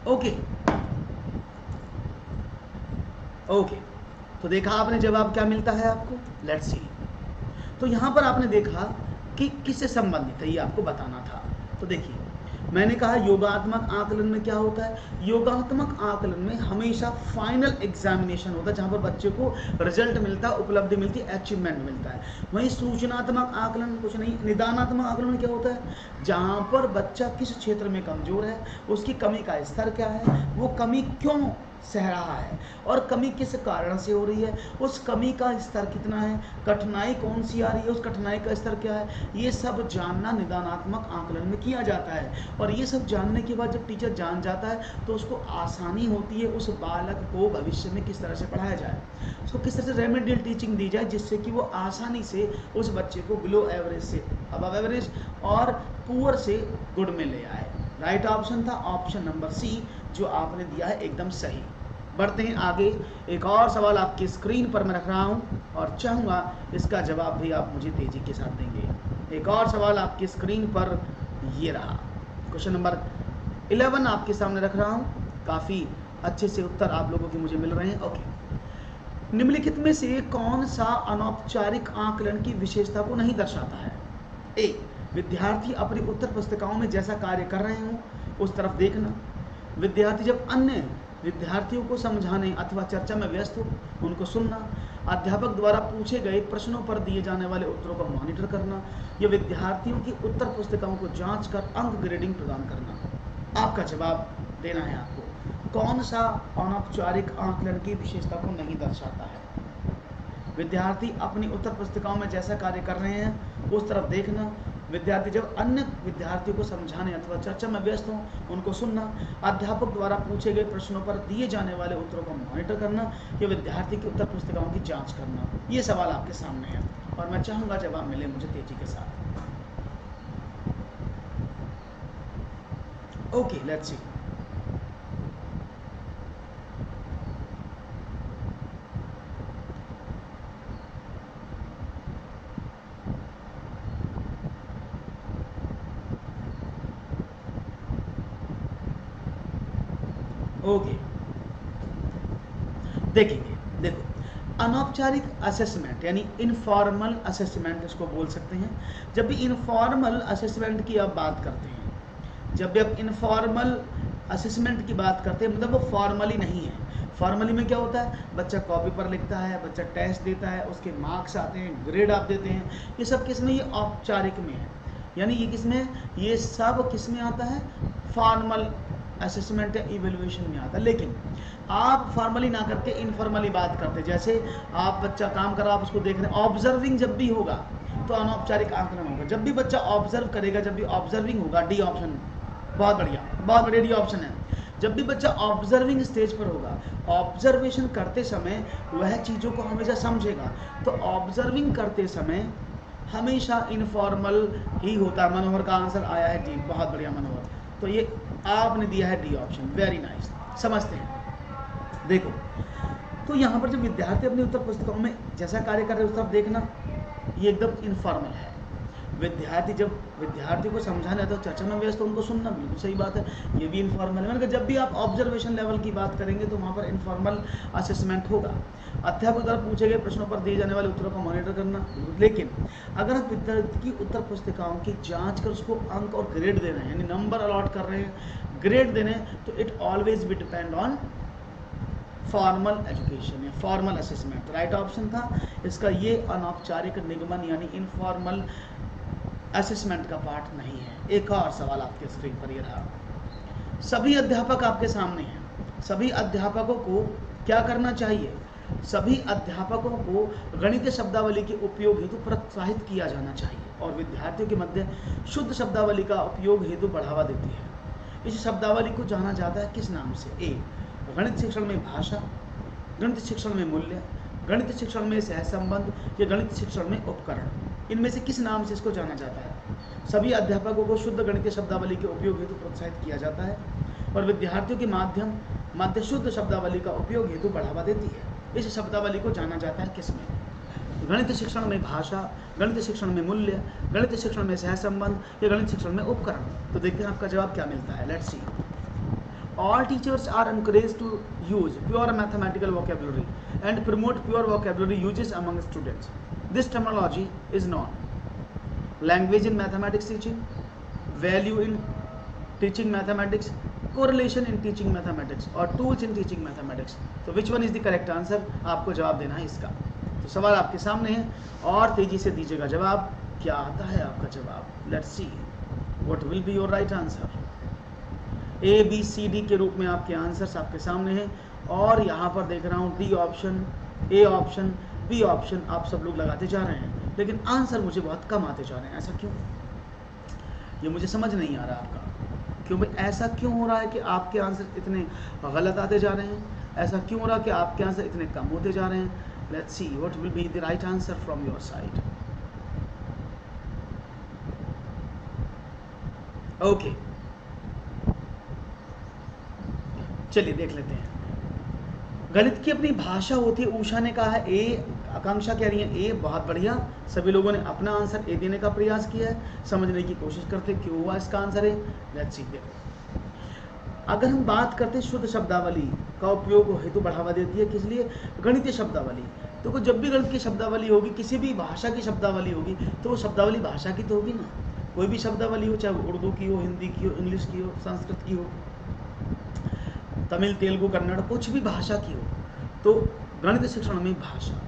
A: ओके ओके, तो देखा आपने जवाब क्या मिलता है आपको। Let's see. तो यहां पर आपने देखा कि किससे संबंधित है, ये आपको बताना था। तो देखिए, मैंने कहा योगात्मक आकलन में क्या होता है, योगात्मक आकलन में हमेशा फाइनल एग्जामिनेशन होता है जहां पर बच्चे को रिजल्ट मिलता है, उपलब्धि मिलती है, अचीवमेंट मिलता है। वहीं सूचनात्मक आकलन कुछ नहीं, निदानात्मक आकलन में क्या होता है, जहां पर बच्चा किस क्षेत्र में कमजोर है, उसकी कमी का स्तर क्या है, वो कमी क्यों सह रहा है और कमी किस कारण से हो रही है, उस कमी का स्तर कितना है, कठिनाई कौन सी आ रही है, उस कठिनाई का स्तर क्या है, ये सब जानना निदानात्मक आकलन में किया जाता है। और ये सब जानने के बाद जब टीचर जान जाता है तो उसको आसानी होती है उस बालक को भविष्य में किस तरह से पढ़ाया जाए, उसको किस तरह से रेमेडियल टीचिंग दी जाए जिससे कि वो आसानी से उस बच्चे को बिलो एवरेज से अबव एवरेज और पुअर से गुड में ले आए। राइट ऑप्शन था ऑप्शन नंबर सी, जो आपने दिया है एकदम सही। बढ़ते हैं आगे। एक और सवाल आपकी स्क्रीन पर मैं रख रहा हूं और चाहूंगा इसका जवाब भी आप मुझे तेजी के साथ देंगे। एक और सवाल आपकी स्क्रीन पर ये रहा, क्वेश्चन नंबर 11 आपके सामने रख रहा हूं। काफी अच्छे से उत्तर आप लोगों के मुझे मिल रहे हैं। ओके, निम्नलिखित में से कौन सा अनौपचारिक आकलन की विशेषता को नहीं दर्शाता है। ए, विद्यार्थी अपनी उत्तर पुस्तिकाओं में जैसा कार्य कर रहे हों उस तरफ देखना, विद्यार्थी जब अन्य विद्यार्थियों को समझाने अथवा चर्चा में व्यस्त हो उनको सुनना, अध्यापक द्वारा पूछे गए प्रश्नों पर दिए जाने वाले उत्तरों का मॉनिटर करना, या विद्यार्थियों की उत्तर पुस्तिकाओं को जांच कर अंक ग्रेडिंग प्रदान करना। आपका जवाब देना है आपको, कौन सा अनौपचारिक आकलन की विशेषता को नहीं दर्शाता है। विद्यार्थी अपनी उत्तर पुस्तिकाओं में जैसा कार्य कर रहे हैं उस तरफ देखना, विद्यार्थी जब अन्य विद्यार्थियों को समझाने अथवा चर्चा में व्यस्त हों उनको सुनना, अध्यापक द्वारा पूछे गए प्रश्नों पर दिए जाने वाले उत्तरों को मॉनिटर करना, या विद्यार्थी की उत्तर पुस्तिकाओं की जांच करना। ये सवाल आपके सामने है और मैं चाहूंगा जवाब मिले मुझे तेजी के साथ। Okay, let's see. ओके, देखेंगे। देखो, अनौपचारिक असेसमेंट यानी इनफॉर्मल असेसमेंट इसको बोल सकते हैं। जब भी इनफॉर्मल असेसमेंट की आप बात करते हैं, जब भी आप इनफॉर्मल असेसमेंट की बात करते हैं मतलब वो फॉर्मली नहीं है। फॉर्मली में क्या होता है, बच्चा कॉपी पर लिखता है, बच्चा टेस्ट देता है, उसके मार्क्स आते हैं, ग्रेड आप देते हैं, ये सब किस में, ये औपचारिक में है। यानी ये किस में, ये सब किस में आता है, फॉर्मल असेसमेंट या इवेल्युएशन में आता है। लेकिन आप फॉर्मली ना करके इनफॉर्मली बात करते, जैसे आप बच्चा काम कर रहा आप उसको देख रहे हैं, ऑब्जर्विंग जब भी होगा तो अनौपचारिक आकलन होगा। जब भी बच्चा ऑब्जर्व करेगा, जब भी ऑब्जर्विंग होगा, डी ऑप्शन, बहुत बढ़िया डी ऑप्शन है। जब भी बच्चा ऑब्जर्विंग स्टेज पर होगा, ऑब्जर्वेशन करते समय वह चीज़ों को हमेशा समझेगा। तो ऑब्जर्विंग करते समय हमेशा इनफॉर्मल ही होता है। मनोहर का आंसर आया है डी, बहुत बढ़िया मनोहर। तो ये आपने दिया है डी ऑप्शन, वेरी नाइस। समझते हैं, देखो तो यहाँ पर जब विद्यार्थी अपनी उत्तर पुस्तिकाओं में जैसा कार्य कर रहे हैं उस तरफ देखना, ये एकदम इनफॉर्मल है। विद्यार्थी जब विद्यार्थी को समझाना है तो चर्चा में व्यस्त, तो उनको सुनना, बिल्कुल सही बात है, ये भी इनफॉर्मल है। मैंने कहा जब भी आप ऑब्जर्वेशन लेवल की बात करेंगे तो वहाँ पर इनफॉर्मल असेसमेंट होगा। अध्यापक द्वारा पूछे गए प्रश्नों पर दिए जाने वाले उत्तरों को मॉनिटर करना। लेकिन अगर आप विद्यार्थी की उत्तर पुस्तिकाओं की जांच कर उसको अंक और ग्रेड दे रहे हैं, यानी नंबर अलॉट कर रहे हैं, ग्रेड दे रहे हैं, तो it always be depend on formal education या फॉर्मल असेसमेंट। राइट ऑप्शन था इसका, ये अनौपचारिक निगमन यानी इनफॉर्मल असेसमेंट का पार्ट नहीं है। एक और सवाल आपके स्क्रीन पर ये रहा। सभी अध्यापक आपके सामने हैं। सभी अध्यापकों को क्या करना चाहिए? सभी अध्यापकों को गणितीय शब्दावली के उपयोग हेतु प्रोत्साहित किया जाना चाहिए और विद्यार्थियों के मध्य शुद्ध शब्दावली का उपयोग हेतु बढ़ावा देती है। इस शब्दावली को जाना जाता है किस नाम से? ए, गणित शिक्षण में भाषा, गणित शिक्षण में मूल्य, गणित शिक्षण में सहसंबंध या गणित शिक्षण में उपकरण। इनमें से किस नाम से इसको जाना जाता है? सभी अध्यापकों को शुद्ध गणितीय शब्दावली के उपयोग हेतु प्रोत्साहित किया जाता है और विद्यार्थियों के मध्य शुद्ध शब्दावली का उपयोग हेतु बढ़ावा देती है। इस शब्दावली को जाना जाता है किसमें? गणित शिक्षण में भाषा, गणित शिक्षण में मूल्य, गणित शिक्षण में सहसंबंध या गणित शिक्षण में उपकरण। तो देखते हैं आपका जवाब क्या मिलता है। Let's C. All teachers are encouraged to use pure mathematical vocabulary and promote pure vocabulary uses among students. This terminology is known: language in mathematics teaching, value in teaching mathematics, correlation in teaching mathematics, और tools in teaching mathematics. तो which one is the correct answer? आपको जवाब देना है इसका। तो सवाल आपके सामने है और तेजी से दीजिएगा जवाब। क्या आता है आपका जवाब? Let's see what will be your right answer. A B C D के रूप में आपके आंसर्स आपके सामने हैं और यहाँ पर देख रहा हूँ D option, A option, B option आप सब लोग लगाते जा रहे हैं, लेकिन आंसर मुझे बहुत कम आते जा रहे हैं। ऐसा क्यों? ये मुझे समझ नहीं आ रहा आपका। क्यों भाई ऐसा क्यों हो रहा है कि आपके आंसर इतने गलत आते जा रहे हैं? ऐसा क्यों हो रहा है कि आपके आंसर इतने कम होते जा रहे हैं? Let's see what will be the right answer from your side. Okay, चलिए देख लेते हैं। गणित की अपनी भाषा होती है, उषा ने कहा है ए, आकांक्षा कह रही है ए, बहुत बढ़िया। सभी लोगों ने अपना आंसर ए देने का प्रयास किया है, समझने की कोशिश करते क्यों हुआ इसका आंसर है। लेट्स सी। देखो, अगर हम बात करते हैं शुद्ध शब्दावली का उपयोग हेतु बढ़ावा देती है, किस लिए? गणितीय शब्दावली। तो जब भी गणित की शब्दावली होगी, किसी भी भाषा की शब्दावली होगी, तो वो शब्दावली भाषा की तो होगी ना। कोई भी शब्दावली हो, चाहे वो उर्दू की हो, हिंदी की हो, इंग्लिश की हो, संस्कृत की हो, तमिल, तेलुगु, कन्नड़, कुछ भी भाषा की हो, तो गणित शिक्षण में भाषा,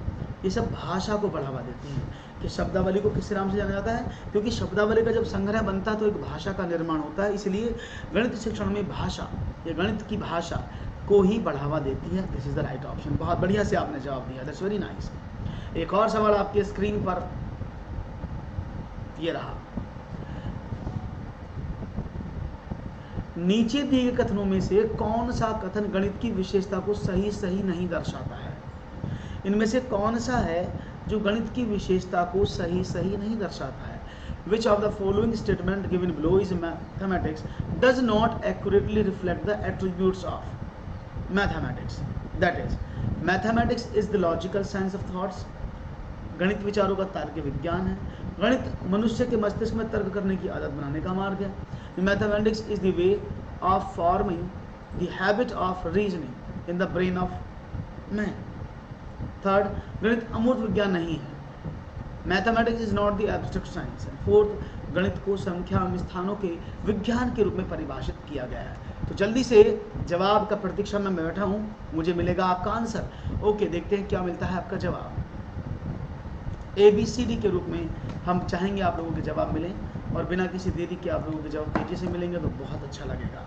A: ये सब भाषा को बढ़ावा देती हैं। कि शब्दावली को किस नाम से जाना जाता है? क्योंकि शब्दावली का जब संग्रह बनता है तो एक भाषा का निर्माण होता है, इसलिए गणित शिक्षण में भाषा या गणित की भाषा को ही बढ़ावा देती है। This is the right option. बहुत बढ़िया से आपने जवाब दिया, दैट्स वेरी नाइस। एक और सवाल आपके स्क्रीन पर ये रहा। नीचे दिए गए कथनों में से कौन सा कथन गणित की विशेषता को सही नहीं दर्शाता है? इनमें से कौन सा है जो गणित की विशेषता को सही नहीं दर्शाता है? Which of the following statement given below is mathematics does not accurately reflect the attributes of mathematics? That is, mathematics is the logical science of thoughts. गणित विचारों का तार्किक विज्ञान है। गणित मनुष्य के मस्तिष्क में तर्क करने की आदत बनाने का मार्ग है। Mathematics is the way of forming the habit of reasoning in the brain of man. Third, गणित अमूर्त विज्ञान नहीं है। Mathematics is not the abstract science. Fourth, गणित को संख्या में स्थानों के विज्ञान के रूप में परिभाषित किया गया है। तो जल्दी से जवाब का प्रतीक्षा में बैठा हूँ, मुझे मिलेगा आपका आंसर। ओके, देखते हैं क्या मिलता है आपका जवाब। ए बी सी डी के रूप में हम चाहेंगे आप लोगों के जवाब मिलें और बिना किसी देरी के आप लोगों के जवाब तेजी से मिलेंगे तो बहुत अच्छा लगेगा।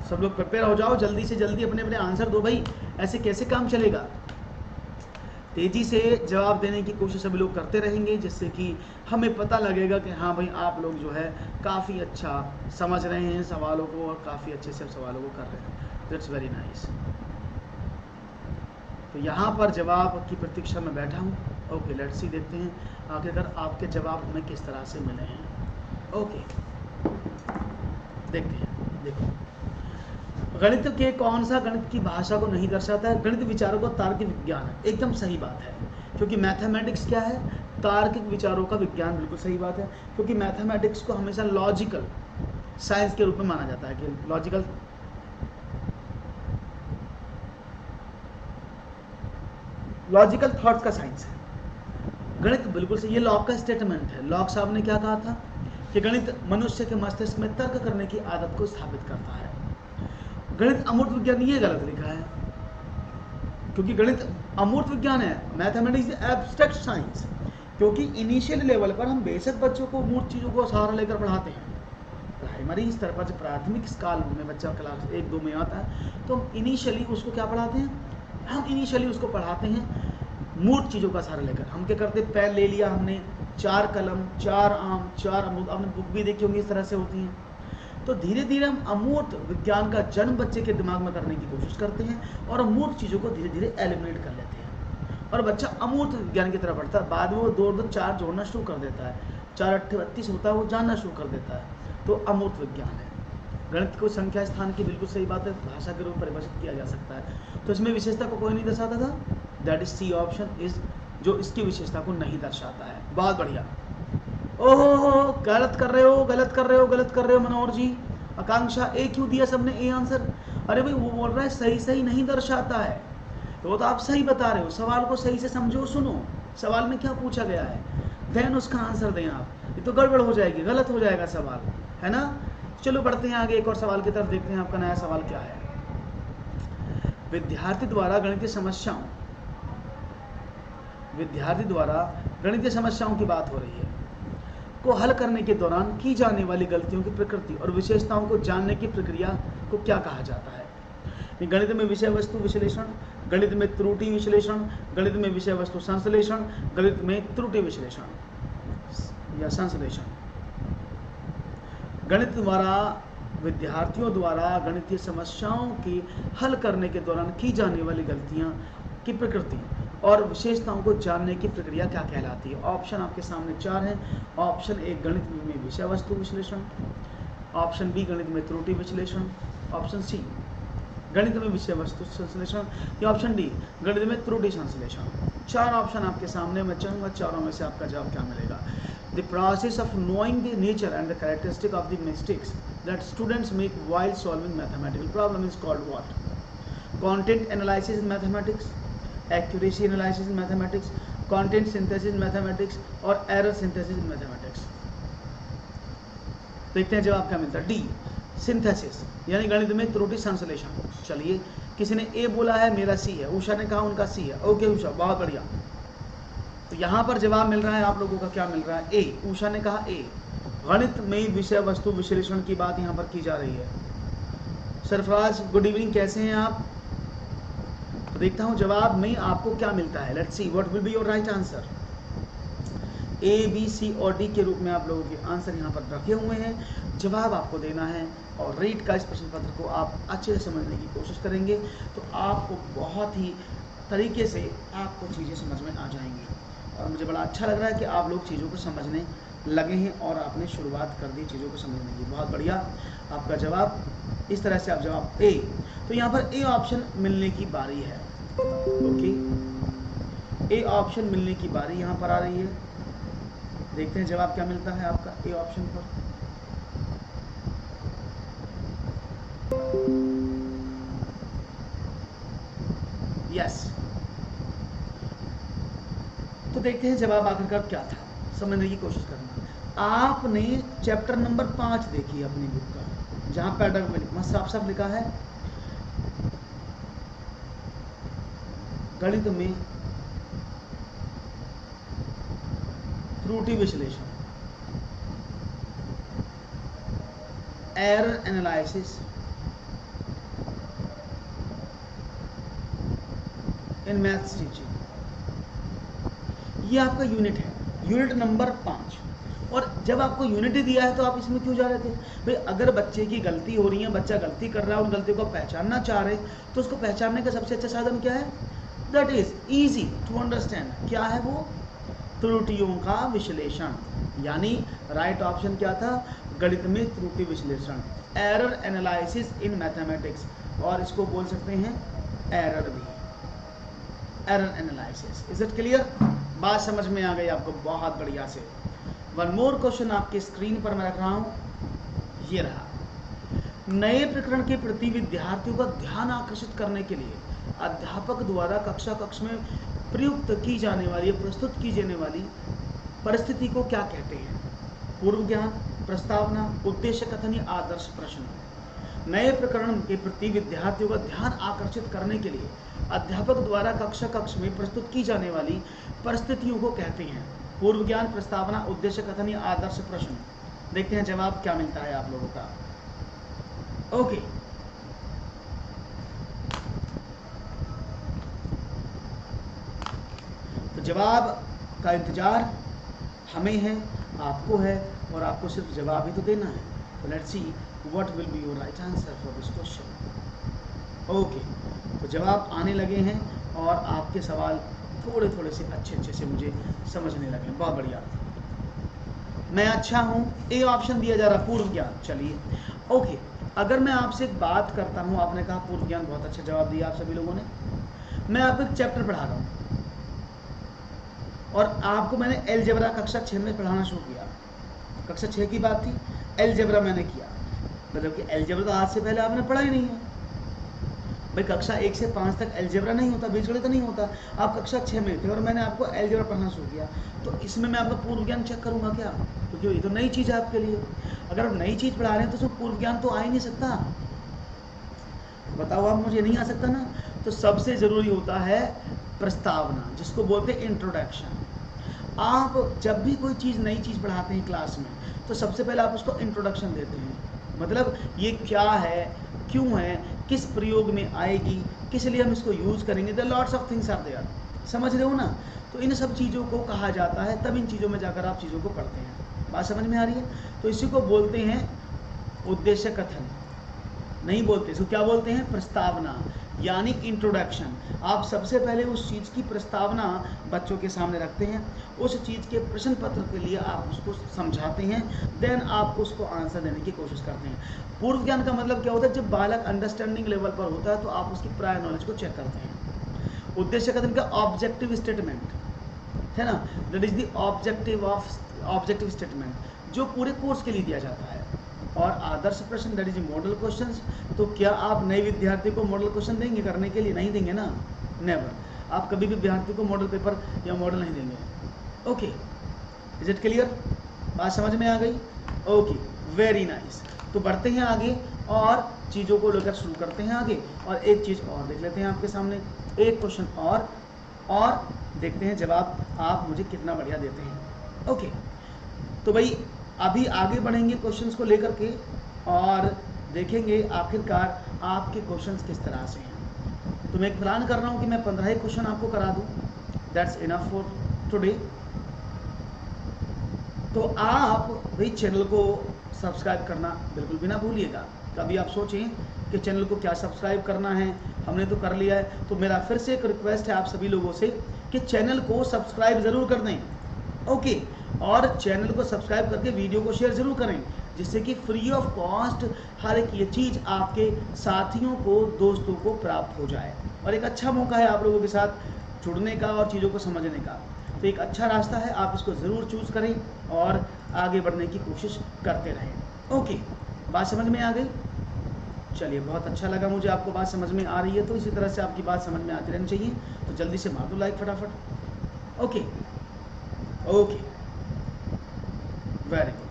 A: सब लोग प्रिपेयर हो जाओ, जल्दी से जल्दी अपने अपने आंसर दो भाई, ऐसे कैसे काम चलेगा। तेजी से जवाब देने की कोशिश सभी लोग करते रहेंगे, जिससे कि हमें पता लगेगा कि हाँ भाई आप लोग जो है काफ़ी अच्छा समझ रहे हैं सवालों को और काफ़ी अच्छे से सवालों को कर रहे हैं। That's very nice. तो यहाँ पर जवाब की प्रतीक्षा में बैठा हूँ। ओके, लेट्स सी, देखते हैं आखिरकार आपके जवाब हमें किस तरह से मिले हैं। ओके, देखते हैं। देखो, गणित के कौन सा गणित की भाषा को नहीं दर्शाता है? गणित विचारों का तार्किक विज्ञान है। एकदम सही बात है, क्योंकि मैथमेटिक्स क्या है? तार्किक विचारों का विज्ञान। बिल्कुल सही बात है, क्योंकि मैथमेटिक्स को हमेशा लॉजिकल साइंस के रूप में माना जाता है कि लॉजिकल थॉट्स का साइंस है गणित। बिल्कुल सही, ये लॉक का स्टेटमेंट है। लॉक साहब ने क्या कहा था कि गणित मनुष्य के मस्तिष्क में तर्क करने की आदत को स्थापित करता है। गणित अमूर्त विज्ञान, ये गलत लिखा है, क्योंकि गणित अमूर्त विज्ञान है। मैथमेटिक्स एब्स्ट्रैक्ट साइंस, क्योंकि इनिशियल लेवल पर हम बेशक बच्चों को मूर्त चीज़ों को सहारा लेकर पढ़ाते हैं। प्राइमरी स्तर पर, जब प्राथमिक काल में बच्चा क्लास 1-2 में आता है, तो हम इनिशियली उसको क्या पढ़ाते हैं? हम इनिशियली उसको पढ़ाते हैं मूर्त चीज़ों का सहारा लेकर। हम क्या करते, पेन ले लिया हमने, 4 कलम, 4 आम, 4 अमरूद, आपने बुक भी देखी होंगी, इस तरह से होती हैं। तो धीरे धीरे हम अमूर्त विज्ञान का जन्म बच्चे के दिमाग में करने की कोशिश करते हैं और अमूर्त चीज़ों को धीरे धीरे एलिमिनेट कर लेते हैं और बच्चा अमूर्त विज्ञान की तरफ बढ़ता है। बाद में वो 2 4 जोड़ना शुरू कर देता है, 4 8 32 होता है, वो जानना शुरू कर देता है। तो अमूर्त विज्ञान है। गणित को संख्या स्थान की, बिल्कुल सही बात है, भाषा के रूप में परिभाषित किया जा सकता है। तो इसमें विशेषता को कोई नहीं दर्शाता था, that is C option is जो इसकी विशेषता को नहीं दर्शाता है। बहुत बढ़िया। ओहो, गलत कर रहे हो, गलत कर रहे हो, गलत कर रहे हो मनोहर जी। आकांक्षा ए क्यों दिया सबने ए आंसर? अरे भाई वो बोल रहा है सही सही नहीं दर्शाता है, तो वो तो आप सही बता रहे हो। सवाल को सही से समझो, सुनो सवाल में क्या पूछा गया है, देन उसका आंसर दें आप। ये तो गड़बड़ हो जाएगी, गलत हो जाएगा सवाल, है ना। चलो बढ़ते हैं आगे, एक और सवाल की तरफ देखते हैं। आपका नया सवाल क्या है? विद्यार्थी द्वारा गणितीय समस्याओं की बात हो रही है को हल करने के दौरान की जाने वाली गलतियों की प्रकृति और विशेषताओं को जानने की प्रक्रिया को क्या कहा जाता है? गणित में विषय वस्तु विश्लेषण, गणित में त्रुटि विश्लेषण, गणित में विषय वस्तु संश्लेषण, गणित में त्रुटि विश्लेषण या संश्लेषण। गणित द्वारा विद्यार्थियों द्वारा गणितीय समस्याओं की हल करने के दौरान की जाने वाली गलतियां की प्रकृति और विशेषताओं को जानने की प्रक्रिया क्या कहलाती है? ऑप्शन आपके सामने 4 हैं। ऑप्शन ए गणित में विषय वस्तु विश्लेषण, ऑप्शन बी गणित में त्रुटि विश्लेषण, ऑप्शन सी गणित में विषय वस्तु संश्लेषण या ऑप्शन डी गणित में त्रुटि संश्लेषण। 4 ऑप्शन आपके सामने, मैं चाहूँगा चारों में से आपका जवाब क्या मिलेगा। The process of knowing the nature and the characteristic of the mistakes that students make while solving mathematical problem is called what? Content analysis in mathematics, accuracy analysis in mathematics, content synthesis in mathematics और error synthesis in mathematics। देखते हैं जवाब क्या मिलता है। D synthesis, यानी गणित में त्रुटि संश्लेषण। चलिए, किसी ने ए बोला है, मेरा सी है, उषा ने कहा उनका सी है। ओके उषा, बहुत बढ़िया। तो यहाँ पर जवाब मिल रहा है आप लोगों का, क्या मिल रहा है? ए। उषा ने कहा ए, गणित में विषय वस्तु विश्लेषण की बात यहाँ पर की जा रही है। सरफराज गुड इवनिंग, कैसे हैं आप? तो देखता हूँ जवाब में आपको क्या मिलता है। Let's see what will be your right answer. A B C और डी के रूप में आप लोगों के आंसर यहाँ पर रखे हुए हैं। जवाब आपको देना है और रीड का इस प्रश्न पत्र को आप अच्छे से समझने की कोशिश करेंगे तो आपको बहुत ही तरीके से आपको चीज़ें समझ में आ जाएंगी। और मुझे बड़ा अच्छा लग रहा है कि आप लोग चीज़ों को समझने लगे हैं और आपने शुरुआत कर दी चीज़ों को समझने की। बहुत बढ़िया, आपका जवाब इस तरह से आप जवाब ए। तो यहाँ पर ए ऑप्शन मिलने की बारी है। ओके, ए ऑप्शन मिलने की बारी यहाँ पर आ रही है। देखते हैं जवाब क्या मिलता है आपका ए ऑप्शन पर। यस, तो देखते हैं जवाब आखिरकार क्या था, समझने की कोशिश करना। आपने चैप्टर नंबर 5 देखी अपनी बुक का, जहां पैडागोजी साफ साफ लिखा है गणित में त्रुटि विश्लेषण, error analysis in maths teaching. ये आपका यूनिट है, यूनिट नंबर 5। और जब आपको यूनिट ही दिया है तो आप इसमें क्यों जा रहे थे भाई? अगर बच्चे की गलती हो रही है, बच्चा गलती कर रहा है, उन गलतियों को पहचानना चाह रहे, तो उसको पहचानने का सबसे अच्छा साधन क्या है? That is easy to understand. क्या है वो? त्रुटियों का विश्लेषण। यानी राइट ऑप्शन क्या था? गणित में त्रुटि विश्लेषण, एरर एनालिसिस इन मैथमेटिक्स, और इसको बोल सकते हैं एरर भी, error analysis. Is it clear? बात समझ में आ गई आपको? बहुत बढ़िया से। वन मोर क्वेश्चन आपके स्क्रीन पर मैं रख रहा हूं, ये रहा। नए प्रकरण के प्रति विद्यार्थियों का ध्यान आकर्षित करने के लिए अध्यापक द्वारा कक्षा कक्ष में प्रयुक्त की जाने वाली, प्रस्तुत की जाने वाली परिस्थिति को क्या कहते हैं? पूर्व ज्ञान, प्रस्तावना, उद्देश्य कथन या आदर्श प्रश्न। नए प्रकरण के प्रति विद्यार्थियों का ध्यान आकर्षित करने के लिए अध्यापक द्वारा कक्षा कक्ष में प्रस्तुत की जाने वाली परिस्थितियों को कहते हैं? पूर्व ज्ञान, प्रस्तावना, उद्देश्य कथन या आदर्श प्रश्न। देखते हैं जवाब क्या मिलता है आप लोगों का। ओके, तो जवाब का इंतजार हमें है, आपको है, और आपको सिर्फ जवाब ही तो देना है। तो let's see what will be your right answer for this question. Okay, तो जवाब आने लगे हैं और आपके सवाल थोड़े थोड़े से अच्छे से मुझे समझने लगे। बहुत बढ़िया, मैं अच्छा हूँ। ए ऑप्शन दिया जा रहा, पूर्व ज्ञान। चलिए ओके, अगर मैं आपसे एक बात करता हूँ, आपने कहा पूर्व ज्ञान, बहुत अच्छा जवाब दिया आप सभी लोगों ने। मैं आपको एक चैप्टर पढ़ा रहा हूँ और आपको मैंने अलजेब्रा कक्षा 6 में पढ़ाना शुरू किया। कक्षा 6 की बात थी, अलजेब्रा मैंने किया, मतलब कि अलजेब्रा तो आज से पहले आपने पढ़ा ही नहीं है भाई। कक्षा 1 से 5 तक अलजेब्रा नहीं होता, बीजगणित नहीं होता। आप कक्षा 6 में थे और मैंने आपको अलजेब्रा पढ़ाना शुरू किया, तो इसमें मैं आपका पूर्व ज्ञान चेक करूंगा क्या? क्योंकि ये तो नई चीज़ है आपके लिए। अगर आप नई चीज़ पढ़ा रहे हैं तो उसमें पूर्व ज्ञान तो आ ही नहीं सकता। बताओ आप, मुझे नहीं आ सकता ना। तो सबसे ज़रूरी होता है प्रस्तावना, जिसको बोलते हैं इंट्रोडक्शन। आप जब भी कोई चीज़, नई चीज़ पढ़ाते हैं क्लास में, तो सबसे पहले आप उसको इंट्रोडक्शन देते हैं। मतलब ये क्या है, क्यों है, किस प्रयोग में आएगी, किस लिए हम इसको यूज़ करेंगे। The lots of things are there, समझ रहे हो ना? तो इन सब चीज़ों को कहा जाता है, तब इन चीज़ों में जाकर आप चीज़ों को पढ़ते हैं। बात समझ में आ रही है? तो इसी को बोलते हैं उद्देश्य कथन। नहीं बोलते, इसको क्या बोलते हैं? प्रस्तावना, यानी इंट्रोडक्शन। आप सबसे पहले उस चीज़ की प्रस्तावना बच्चों के सामने रखते हैं, उस चीज़ के प्रश्न पत्र के लिए आप उसको समझाते हैं, देन आप उसको आंसर देने की कोशिश करते हैं। पूर्व ज्ञान का मतलब क्या होता है? जब बालक अंडरस्टैंडिंग लेवल पर होता है तो आप उसकी प्रायर नॉलेज को चेक करते हैं। उद्देश्य कथन का ऑब्जेक्टिव स्टेटमेंट है ना, that is the objective statement, जो पूरे कोर्स के लिए दिया जाता है। और आदर्श प्रश्न, दैट इज मॉडल क्वेश्चंस। तो क्या आप नए विद्यार्थी को मॉडल क्वेश्चन देंगे करने के लिए? नहीं देंगे ना, नेवर। आप कभी भी विद्यार्थी को मॉडल पेपर या मॉडल नहीं देंगे। Okay, is it clear? बात समझ में आ गई? Okay, very nice. तो बढ़ते हैं आगे और चीज़ों को लेकर शुरू करते हैं आगे। और एक चीज़ और देख लेते हैं आपके सामने, एक क्वेश्चन और देखते हैं जवाब आप मुझे कितना बढ़िया देते हैं। ओके, तो भाई अभी आगे बढ़ेंगे क्वेश्चंस को लेकर के और देखेंगे आखिरकार आपके क्वेश्चंस किस तरह से हैं। तो मैं एक प्लान कर रहा हूं कि मैं 15 ही क्वेश्चन आपको करा दूं, दैट्स इनफ फॉर टुडे। तो आप भाई चैनल को सब्सक्राइब करना बिल्कुल भी ना भूलिएगा। कभी आप सोचें कि चैनल को क्या सब्सक्राइब करना है, हमने तो कर लिया है। तो मेरा फिर से एक रिक्वेस्ट है आप सभी लोगों से कि चैनल को सब्सक्राइब ज़रूर कर दें। ओके, और चैनल को सब्सक्राइब करके वीडियो को शेयर ज़रूर करें, जिससे कि फ्री ऑफ कॉस्ट हर एक ये चीज़ आपके साथियों को, दोस्तों को प्राप्त हो जाए। और एक अच्छा मौका है आप लोगों के साथ जुड़ने का और चीज़ों को समझने का। तो एक अच्छा रास्ता है, आप इसको ज़रूर चूज़ करें और आगे बढ़ने की कोशिश करते रहें। ओके, बात समझ में आ गई? चलिए, बहुत अच्छा लगा मुझे, आपको बात समझ में आ रही है। तो इसी तरह से आपकी बात समझ में आती रहनी चाहिए। तो जल्दी से मार दो लाइक फटाफट। Okay okay, very good.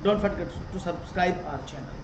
A: Don't forget to subscribe our channel.